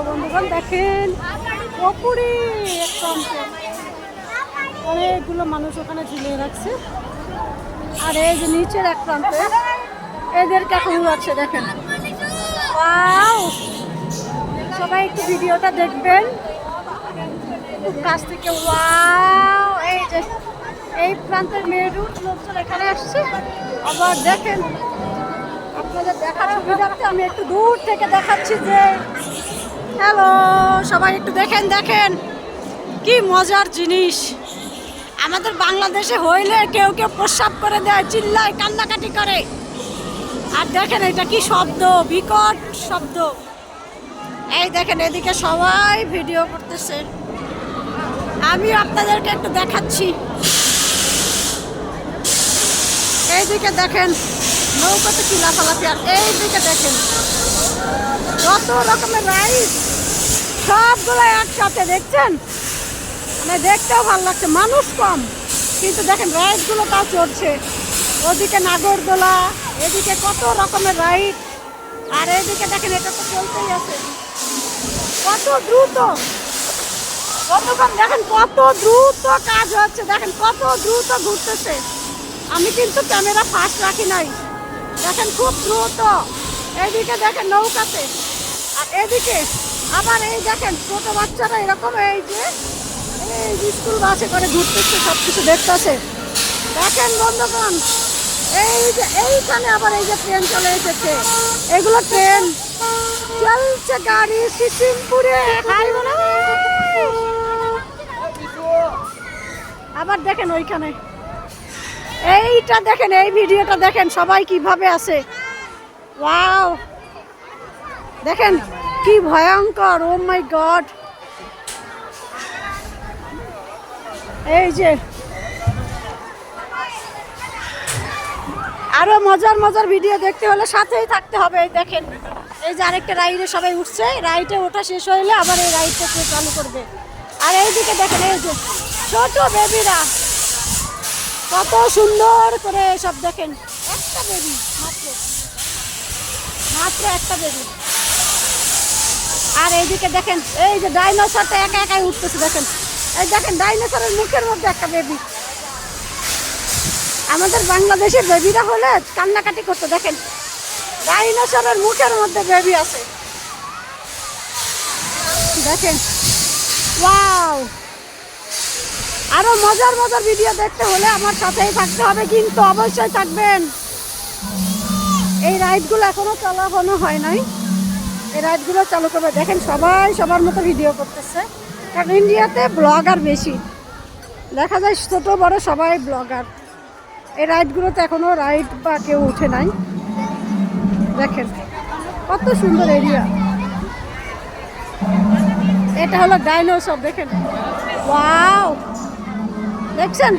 বন্ধুগণ দেখেন অপুরি অনেকগুলো মানুষ ওখানে ঝুলিয়ে রাখছে। আর এই যে নিচের এক প্রান্তে এদেরকে এখন উড়াচ্ছে দেখেন। ওয়াও, সবাই একটু ভিডিওটা দেখবেন খুব কাছ থেকে। ওয়াও, এই যে এই প্রান্তের মেরুর লোকজন এখানে আসছে। আবার দেখেন আপনাদের দেখার সুবিধার্থে আমি একটু দূর থেকে দেখাচ্ছি যে হ্যালো সবাই একটু দেখেন দেখেন কি মজার জিনিস। আমাদের বাংলাদেশে হইলে কেউ কেউ প্রস্রাব করে দেয়, চিল্লায়, কান্নাকাটি করে। আর দেখেন এটা কি শব্দ, বিকট শব্দ। এই দেখেন এদিকে সবাই ভিডিও করতেছে, আমি আপনাদেরকে একটু দেখাচ্ছি। এইদিকে দেখেন নৌকাতে কি লাফালাফি, আর এইদিকে দেখেন কত রকমের রাইড, সবগুলো একসাথে দেখছেন। মানে দেখতেও ভালো লাগছে, মানুষ কম কিন্তু দেখেন রাইডগুলো তাও চড়ছে। ওদিকে নাগরদোলা, এদিকে কত রকমের রাইড, আর এইদিকে দেখেন এটা তো চলতেই আছে কত দ্রুত। কতক্ষণ দেখেন কত দ্রুত কাজ হচ্ছে, দেখেন কত দ্রুত ঘুরতেছে। আমি কিন্তু ক্যামেরা ফাস্ট রাখি নাই, দেখেন খুব দ্রুত। এইদিকে দেখেন নৌকাতে, আর এদিকে আবার এই দেখেন ছোট বাচ্চারা এরকম এই যে স্কুল বাসে করে ঘুরতেছে, সব কিছু দেখতেছে। দেখেন বন্ধুগণ এই যে এইখানে আবার এই যে ট্রেন চলে এসেছে, এগুলো ট্রেন চলছে, গাড়ি সিকিমপুরে। আবার দেখেন ওইখানে এইটা দেখেন, এই ভিডিওটা দেখেন সবাই কিভাবে আছে। ওয়াও, দেখেন কি ভয়ঙ্কর, ও মাই গড। এই যে আরো মজার মজার ভিডিও দেখতে হলে সাথেই থাকতে হবে। এই দেখেন এই যে আরেকটা রাইডে সবাই উঠছে, রাইডে ওঠা শেষ হইলে আবার এই রাইডটা চালু করবে। আর এইদিকে দেখেন এই যে ছোট বেবিরা কত সুন্দর করে সব দেখেন, একটা বেবি মাত্র মাত্র একটা বেবি। আর এইদিকে দেখেন এই যে ডাইনোসরটা একা একাই উঠতেছে, দেখেন এই দেখেন ডাইনোসরের মুখের মধ্যে একটা বেবি। আমাদের বাংলাদেশের বেবিরা হলে কান্নাকাটি করতো, দেখেন ডাইনোসরের মুখের মধ্যে বেবি আছে, দেখেন। ওয়াও, আরো মজার মজার ভিডিও দেখতে হলে আমার সাথেই থাকতে হবে, কিন্তু অবশ্যই থাকবেন। এই রাইডগুলো এখনো চালানো হয় নাই, এই রাইডগুলো চালু করবে। দেখেন সবাই সবার মতো ভিডিও করতেছে, কারণ ইন্ডিয়াতে ব্লগার বেশি, দেখা যায় ছোট বড় সবাই ব্লগার। এই রাইডগুলোতে এখনো রাইড বা কেউ উঠে নাই। দেখেন কত সুন্দর এরিয়া, এটা হলো ডাইনোসর, দেখেন। ওয়াও, দেখছেন